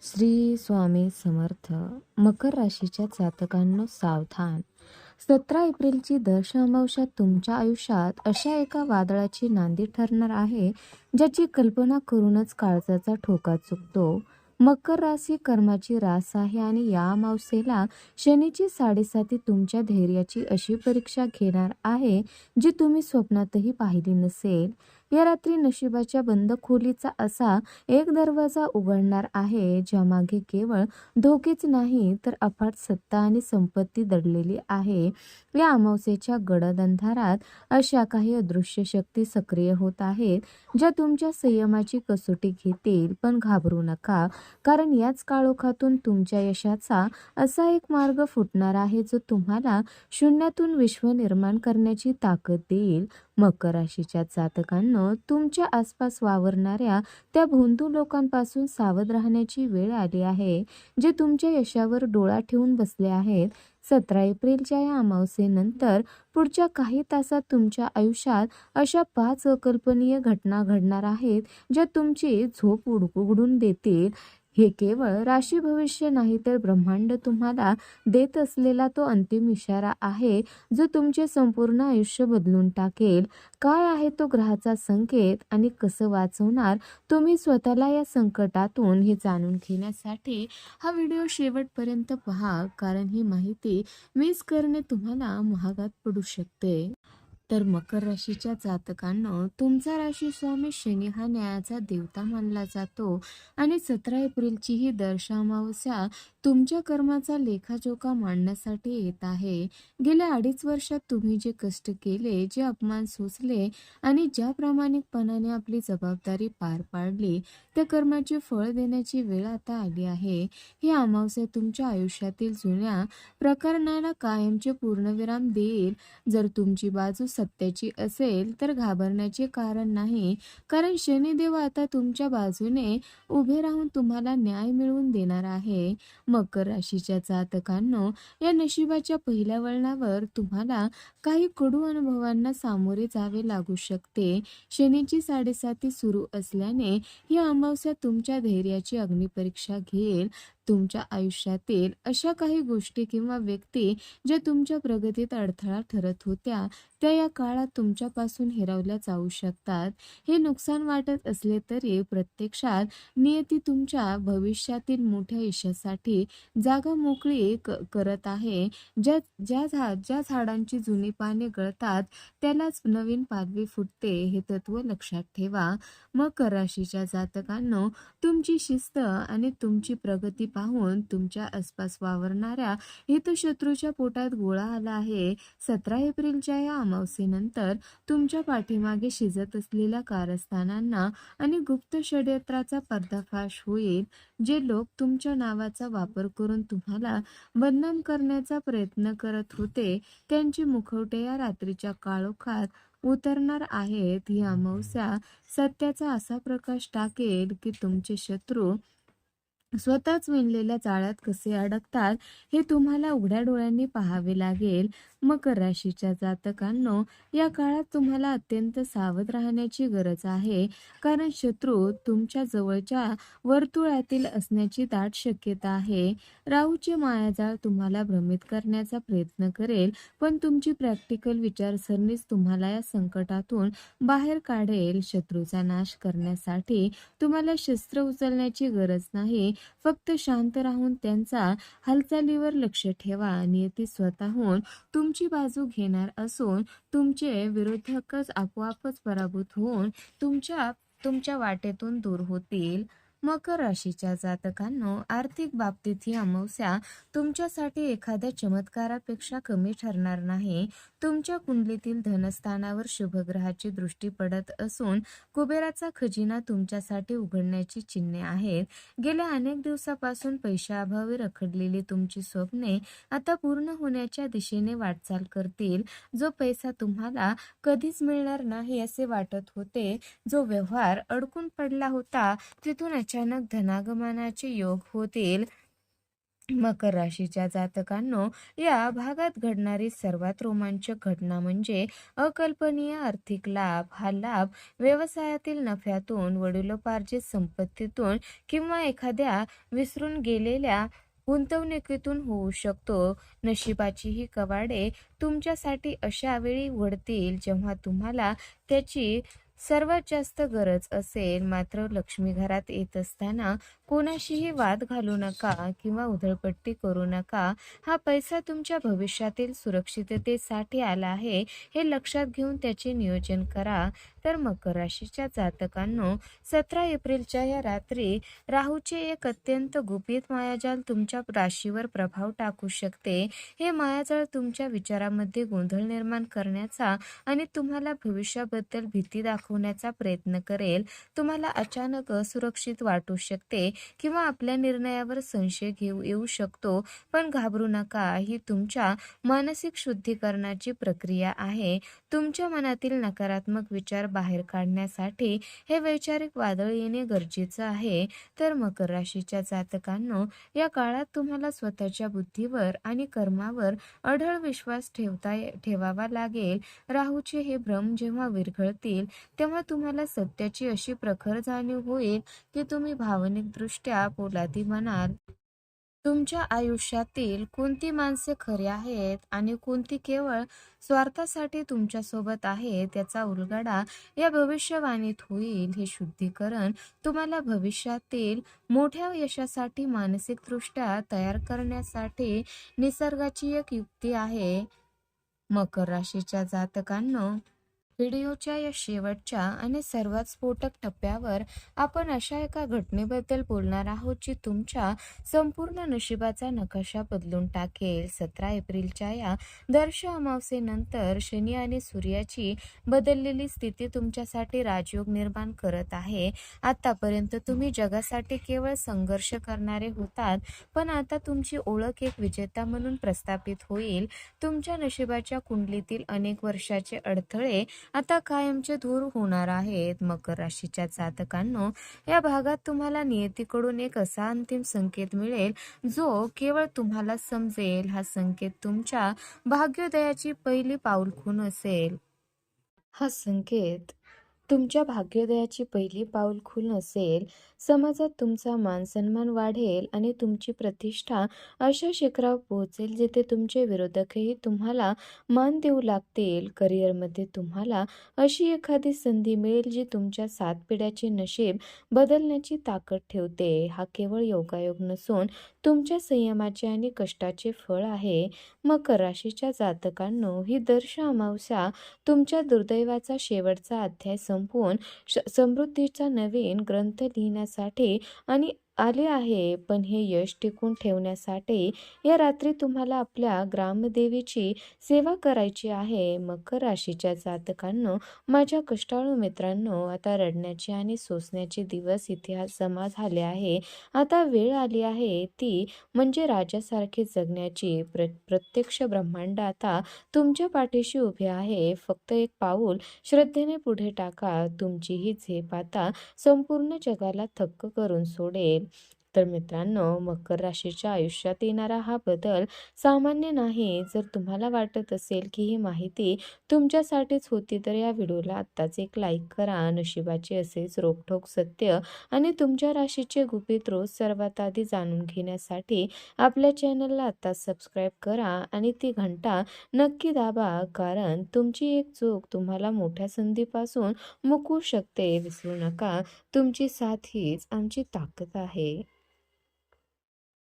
श्री स्वामी समर्थ. मकर राशीच्या जातकांनो सावधान. 17 एप्रिलची दश अमावस्या तुमच्या आयुष्यात अशा एका वादळाची नांदी ठरणार आहे, ज्याची कल्पना करूनच काळजाचा ठोका चुकतो. मकर राशी कर्माची रास आहे आणि या अमावस्येला शनीची साडेसाती तुमच्या धैर्याची अशी परीक्षा घेणार आहे, जी तुम्ही स्वप्नातही पाहिली नसेल. या रात्री नशिबाच्या बंद खोलीचा असा एक दरवाजा उघडणार आहे, ज्यामागे केवळ धोकेच नाही तर अफाट सत्ता आणि संपत्ती दडलेली आहे. या अमावस्येच्या गडद अंधारात अशा काही अदृश्य शक्ती सक्रिय होत आहेत, ज्या तुमच्या संयमाची कसोटी घेतील. पण घाबरू नका, कारण याच काळोखातून तुमच्या यशाचा असा एक मार्ग फुटणार आहे, जो तुम्हाला शून्यातून विश्व निर्माण करण्याची ताकद देईल. मकर राशीच्या जातकांनो, तुमच्या आसपास वावरणाऱ्या त्या भोंदू लोकांपासून सावध राहण्याची वेळ आली आहे, जे तुमच्या यशावर डोळा ठेवून बसले आहेत. 17 एप्रिलच्या या अमावस्येनंतर पुढच्या काही तासात तुमच्या आयुष्यात अशा 5 अकल्पनीय घटना घडणार आहेत, ज्या तुमची झोप उडवून देतील. हे केवळ राशी भविष्य नाही, तर ब्रह्मांड तुम्हाला देत असलेला तो अंतिम इशारा आहे, जो तुमचे संपूर्ण आयुष्य बदलून टाकेल. काय आहे तो ग्रहाचा संकेत आणि कसं वाचवणार तुम्ही स्वतःला या संकटातून, हे जाणून घेण्यासाठी हा व्हिडिओ शेवटपर्यंत पहा, कारण ही माहिती मिस करणे तुम्हाला महागात पडू शकते. तर मकर राशीच्या जातकांनो, तुमचा राशी स्वामी शनी हा न्यायाचा देवता मानला जातो आणि 17 एप्रिलची ही दर्श अमावस्या तुमच्या कर्माचा लेखाजोखा मांडण्यासाठी येत आहे. गेल्या 2.5 वर्षात तुम्ही जे कष्ट केले, जे अपमान सोसले आणि ज्या प्रामाणिकपणाने आपली जबाबदारी पार पाडली, त्या कर्माचे फळ देण्याची वेळ आता आली आहे. ही अमावस्या तुमच्या आयुष्यातील जुन्या प्रकरणाला कायमचे पूर्णविराम देईल. जर तुमची बाजू सत्याची असेल तर घाबरण्याचे कारण नाही, कारण शनिदेव आता तुमच्या बाजूने उभे राहून तुम्हाला न्याय मिळवून देणार आहे. मकर राशीच्या जातकांनो, या नशिबाच्या पहिल्या वळणावर तुम्हाला काही कडू अनुभवांना सामोरे जावे लागू शकते. शनीची साडेसाती सुरू असल्याने ही अमावस्या तुमच्या धैर्याची अग्निपरीक्षा घेईल. तुमच्या आयुष्यातील अशा काही गोष्टी किंवा व्यक्ती ज्या तुमच्या प्रगतीत अडथळा ठरत होत्या, त्या या काळात तुमच्यापासून हिरावल्या जाऊ शकतात. हे नुकसान वाटत असले तरी प्रत्यक्षात नियती तुमच्या भविष्यातील मोठ्या यशासाठी जागा मोकळी करत आहे. ज्या झाडांची जुनी पाने गळतात, त्यालाच नवीन पालवी फुटते, हे तत्व लक्षात ठेवा. मकर राशीच्या जातकांनो, तुमची शिस्त आणि तुमची प्रगती पाहून तुमच्या आसपास वावरणाऱ्या हितशत्रूच्या पोटात गोळा आला आहे. 17 एप्रिलच्या या अमावस्येनंतर तुमच्या पाठीमागे शिजत असलेल्या कारस्थानांना आणि गुप्त षड्यंत्राचा पर्दाफाश होईल. जे लोक तुमच्या नावाचा वापर करून तुम्हाला बदनाम करण्याचा प्रयत्न करत होते, त्यांची मुखवटे या रात्रीच्या काळोखात उतरणार आहेत. ही अमावस्या सत्याचा असा प्रकाश टाकेल की तुमचे शत्रू स्वतःच विणलेल्या जाळ्यात कसे अडकतात, हे तुम्हाला उघड्या डोळ्यांनी पाहावे लागेल. मकर राशीच्या जातकांनो, या काळात तुम्हाला अत्यंत सावध राहण्याची गरज आहे, कारण शत्रू तुमच्या जवळच्या वर्तुळातील असण्याची दाट शक्यता आहे. राहूचे मायाजाळ तुम्हाला भ्रमित करण्याचा प्रयत्न करेल, पण तुमची प्रॅक्टिकल विचारसरणीच तुम्हाला या संकटातून बाहेर काढेल. शत्रूचा नाश करण्यासाठी तुम्हाला शस्त्र उचलण्याची गरज नाही, फक्त शांत राहून त्यांचा हालचालीवर लक्ष ठेवा. नियती स्वतःहून तुमची बाजू घेणार असून तुमचे विरोधकच आपोआपच पराभूत होऊन तुमच्या वाटेतून दूर होतील. मकर राशीच्या जातकांनो, आर्थिक बाबतीत ही अमावस्या तुमच्यासाठी एखाद्या चमत्कारापेक्षा कमी ठरणार नाही. तुमच्या कुंडलीतील धनस्थानावर शुभग्रहाची दृष्टी पडत असून कुबेराचा खजिना तुमच्यासाठी उघडण्याची चिन्हे आहेत. गेल्या अनेक दिवसापासून पैशाअभावी रखडलेली तुमची स्वप्ने आता पूर्ण होण्याच्या दिशेने वाटचाल करतील. जो पैसा तुम्हाला कधीच मिळणार नाही असे वाटत होते, जो व्यवहार अडकून पडला होता, तिथून अचानक धनागमनाचे योग होतील. मकर राशीच्या जातकांनो, या भागात घडणारी सर्वात रोमांचक घटना म्हणजे अकल्पनीय आर्थिक लाभ. हा लाभ व्यवसायातील नफ्यातून, वडिलोपार्जित संपत्तीतून किंवा एखाद्या विसरून गेलेल्या गुंतवणुकीतून होऊ शकतो. नशिबाची ही कवाडे तुमच्यासाठी अशा वेळी उघडतील जेव्हा तुम्हाला त्याची सर्वात जास्त गरज असेल. मात्र लक्ष्मी घरात येत असताना कोणाशीही वाद घालू नका किंवा उधळपट्टी करू नका. हा पैसा तुमच्या भविष्यातील सुरक्षिततेसाठी आला आहे हे लक्षात घेऊन त्याचे नियोजन करा. तर मकर राशीच्या जातकांनो, 17 एप्रिलच्या या रात्री राहूचे एक अत्यंत गुपित मायाजाल तुमच्या राशीवर प्रभाव टाकू शकते. हे मायाजाळ तुमच्या विचारामध्ये गोंधळ निर्माण करण्याचा आणि तुम्हाला भविष्याबद्दल भीती दाखवण्याचा प्रयत्न करेल. तुम्हाला अचानक असुरक्षित वाटू शकते किंवा आपल्या निर्णयावर संशय येऊ शकतो. पण घाबरू नका, ही तुमच्या मानसिक शुद्धीकरणाची प्रक्रिया आहे. तुमच्या मनातील नकारात्मक विचार बाहेर काढण्यासाठी हे वैचारिक वादळ येणे गरजेचं आहे. तर मकर राशीच्या जातकांनो, या काळात तुम्हाला स्वतःच्या बुद्धीवर आणि कर्मावर अढळ विश्वास ठेवावा लागेल. राहूचे हे भ्रम जेव्हा विरघळतील तेव्हा तुम्हाला सत्याची अशी प्रखर जाणीव होईल की तुम्ही भावनिकदृष्ट्या पोलादी बनाल. तुमच्या आयुष्यातील कोणती माणसे खरी आहेत आणि कोणती केवळ स्वार्थासाठी तुमच्यासोबत आहेत याचा उलगडा या भविष्यवाणीत होईल. हे शुद्धीकरण तुम्हाला भविष्यातील मोठ्या यशासाठी मानसिकदृष्ट्या तयार करण्यासाठी निसर्गाची एक युक्ती आहे. मकर राशीच्या जातकांनो, व्हिडिओच्या या शेवटच्या आणि सर्वात स्फोटक टप्प्यावर आपण अशा एका घटनेबद्दल बोलणार आहोत जी तुमच्या संपूर्ण नशिबाचा नकाशा बदलून टाकेल. 17 एप्रिलच्या या दर्श अमावस्येनंतर शनी आणि सूर्याची बदललेली स्थिती तुमच्यासाठी राजयोग निर्माण करत आहे. आतापर्यंत तुम्ही जगासाठी केवळ संघर्ष करणारे होतात, पण आता तुमची ओळख एक विजेता म्हणून प्रस्थापित होईल. तुमच्या नशिबाच्या कुंडलीतील अनेक वर्षाचे अडथळे आता कायमचे दूर होणार आहेत. मकर राशीच्या जातकांनो, या भागात तुम्हाला नियतीकडून एक असा अंतिम संकेत मिळेल जो केवळ तुम्हाला समजेल. हा संकेत तुमच्या भाग्योदयाची पहिली पाऊल खूण असेल. हा संकेत तुमच्या भाग्योदयाची पहिली पाऊल खूण असेल. समाजात तुमचा मान-सन्मान वाढेल आणि तुमची प्रतिष्ठा अशा शिखरावर पोहोचेल जिथे तुमचे विरोधकही तुम्हाला मान देऊ लागतील. करिअरमध्ये तुम्हाला अशी एखादी संधी मिळेल जी तुमच्या 7 पिढ्याचे नशीब बदलण्याची ताकद ठेवते. हा केवळ योगायोग नसून तुमच्या संयमाचे आणि कष्टाचे फळ आहे. मकर राशीच्या जातकांनो, ही दर्श अमावस्या तुमच्या दुर्दैवाचा शेवटचा अध्याय संपवून समृद्धीचा नवीन ग्रंथ लिहिण्यासाठी आणि आले आहे. पण हे यश टिकून ठेवण्यासाठी या रात्री तुम्हाला आपल्या ग्रामदेवीची सेवा करायची आहे. मकर राशीच्या जातकांनो, माझ्या कष्टाळू मित्रांनो, आता रडण्याचे आणि सोसण्याचे दिवस इतिहास जमा झाले आहे. आता वेळ आली आहे ती म्हणजे राजासारखे जगण्याची. प्रत्यक्ष ब्रह्मांड आता तुमच्या पाठीशी उभे आहे. फक्त एक पाऊल श्रद्धेने पुढे टाका. तुमची ही झेप आता संपूर्ण जगाला थक्क करून सोडेल. तर मित्रांनो, मकर राशीच्या आयुष्यात येणारा हा बदल सामान्य नाही. जर तुम्हाला वाटत असेल की ही माहिती तुमच्यासाठीच होती तर या व्हिडिओला आत्ताच एक लाईक करा. नशिबाचे असेच रोखठोक सत्य आणि तुमच्या राशीचे गुपित रोज सर्वात आधी जाणून घेण्यासाठी आपल्या चॅनलला आता सबस्क्राईब करा आणि ती घंटा नक्की दाबा, कारण तुमची एक चूक तुम्हाला मोठ्या संधीपासून मुकवू शकते. विसरू नका, तुमची साथ हीच आमची ताकद आहे.